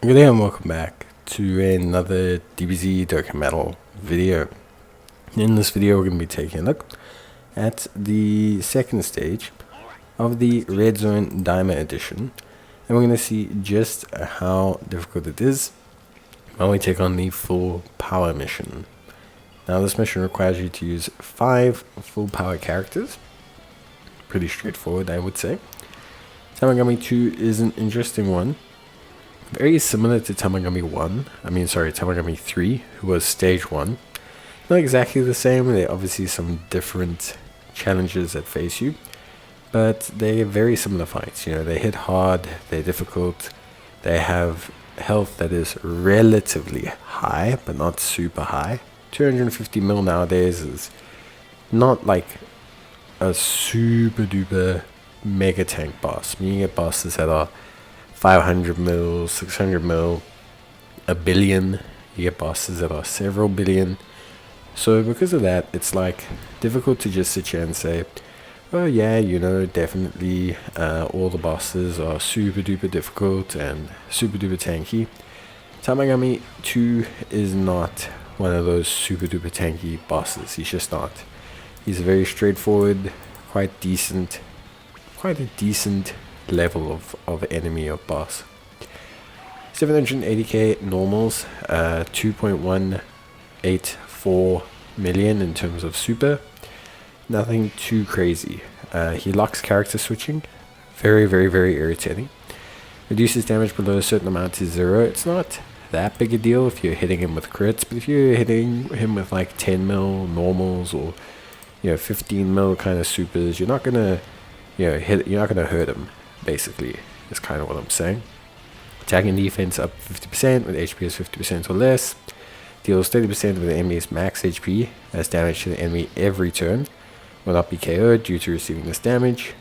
Good day and welcome back to another DBZ Dokkan Metal video. In this video we're going to be taking a look at the second stage of the Red Zone DAIMA Edition, and we're going to see just how difficult it is when we take on the full power mission. Now this mission requires you to use 5 full power characters. Pretty straightforward, I would say. Tamagami 2 is an interesting one. Very similar to Tamagami 3, who was stage 1. Not exactly the same, there are obviously some different challenges that face you, but they're very similar fights. You know, they hit hard, they're difficult, they have health that is relatively high, but not super high. 250 mil nowadays is not like a super duper mega tank boss. I mean, you get bosses that are 500 mil, 600 mil, a billion. You get bosses that are several billion. So because of that, it's like difficult to just sit here and say, oh yeah, you know, definitely all the bosses are super duper difficult and super duper tanky. Tamagami 2 is not one of those super duper tanky bosses. He's just not. He's very straightforward, quite a decent level of enemy or boss. 780k normals, 2.184 million in terms of super. Nothing too crazy. He locks character switching, very irritating. Reduces damage below a certain amount to 0. It's not that big a deal if you're hitting him with crits, but if you're hitting him with like 10 mil normals or 15 mil kind of supers, you're not gonna you're not gonna hurt him. Basically, is kind of what I'm saying. Attack and defense up 50% with HP is 50% or less. Deals 30% of the enemy's max HP as damage to the enemy every turn. Will not be KO'd due to receiving this damage.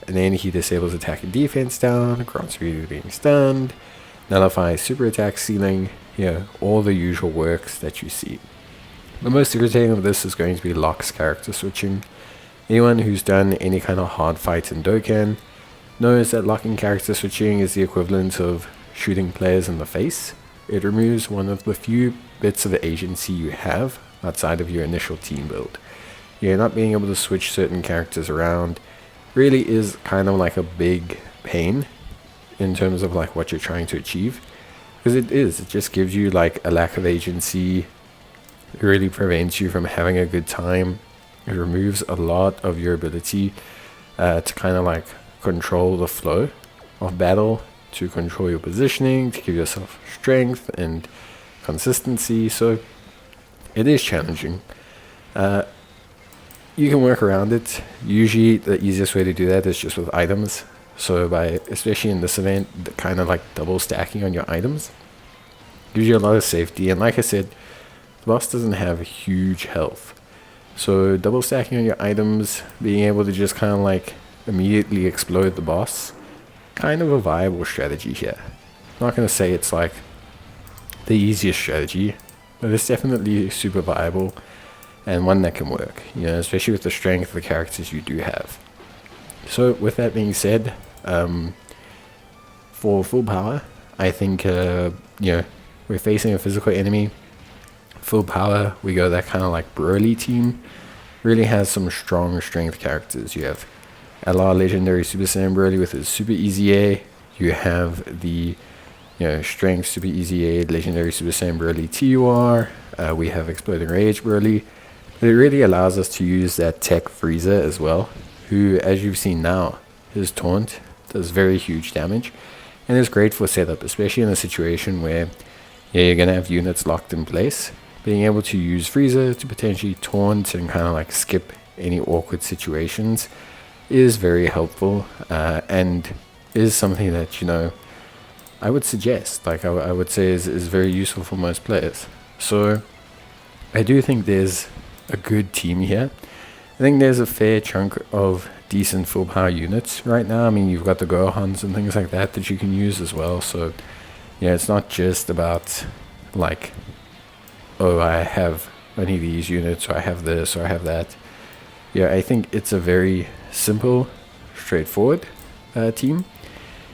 And then he disables attack and defense down, grants speed being stunned, nullifies super attack ceiling, all the usual works that you see. The most irritating of this is going to be locks character switching. Anyone who's done any kind of hard fight in Dokkan knows that locking character switching is the equivalent of shooting players in the face. It removes one of the few bits of agency you have outside of your initial team build. Not being able to switch certain characters around really is kind of like a big pain in terms of like what you're trying to achieve, because it just gives you like a lack of agency. It really prevents you from having a good time. It removes a lot of your ability to kind of like control the flow of battle, to control your positioning, to give yourself strength and consistency. So it is challenging. You can work around it. Usually the easiest way to do that is just with items. So especially in this event, kind of like double stacking on your items gives you a lot of safety. And like I said, the boss doesn't have huge health. So double stacking on your items, being able to just kind of like immediately explode the boss, kind of a viable strategy here. I'm not going to say it's like the easiest strategy, but it's definitely super viable and one that can work, especially with the strength of the characters you do have. So with that being said, for full power, I think we're facing a physical enemy. Full power, we go that kind of like Broly team. Really has some strong strength characters. You have LR Legendary Super Saiyan Broly with his Super Easy A. You have the Strength Super Easy A Legendary Super Saiyan Broly TUR. We have Exploding Rage Broly. But it really allows us to use that Tech Frieza as well, who, as you've seen now, his taunt does very huge damage and is great for setup, especially in a situation where you're going to have units locked in place. Being able to use Frieza to potentially taunt and kind of like skip any awkward situations is very helpful, and is something that I would suggest, like I would say is very useful for most players. So I do think there's a good team here. I think there's a fair chunk of decent full power units right now. I mean, you've got the Gohans and things like that you can use as well. So it's not just about like, oh, I have any of these units, or I have this, or I have that. I think it's a very simple, straightforward team,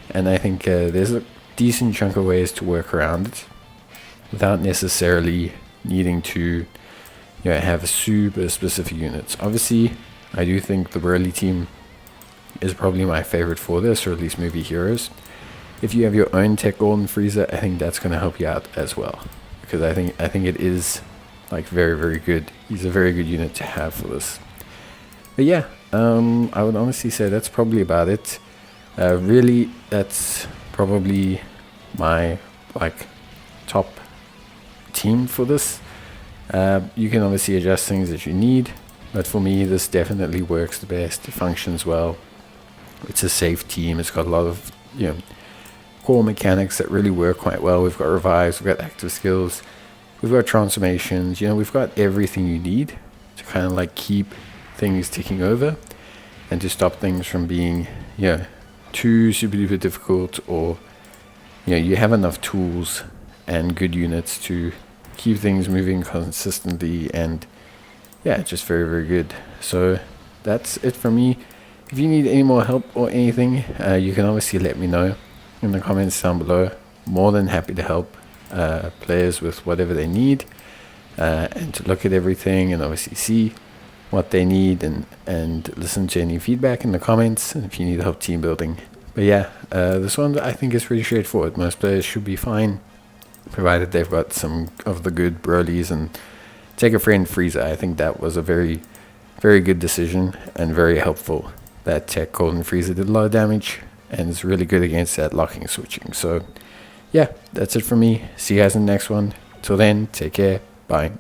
and I think there's decent chunk of ways to work around it without necessarily needing to have super specific units. Obviously, I do think the Burly team is probably my favorite for this, or at least movie heroes. If you have your own Tech Golden Frieza, I think that's going to help you out as well, because I think it is like very, very good. He's a very good unit to have for this. But yeah, I would honestly say that's probably about it. Really, that's probably my top team for this. You can obviously adjust things that you need, but for me this definitely works the best. It functions well. It's a safe team. It's got a lot of core mechanics that really work quite well. We've got revives, we've got active skills, we've got transformations. We've got everything you need to kind of like keep things ticking over and to stop things from being too super duper difficult, or you have enough tools and good units to keep things moving consistently, and just very, very good. So that's it from me. If you need any more help or anything, you can obviously let me know in the comments down below. More than happy to help players with whatever they need, and to look at everything and obviously see what they need, and listen to any feedback in the comments, and if you need help team building. But this one I think is pretty straightforward. Most players should be fine, provided they've got some of the good Broly's. And take a friend Frieza, I think that was a very, very good decision and very helpful. That Tech Golden Frieza did a lot of damage and is really good against that locking switching. So that's it for me. See you guys in the next one. Till then, take care. Bye.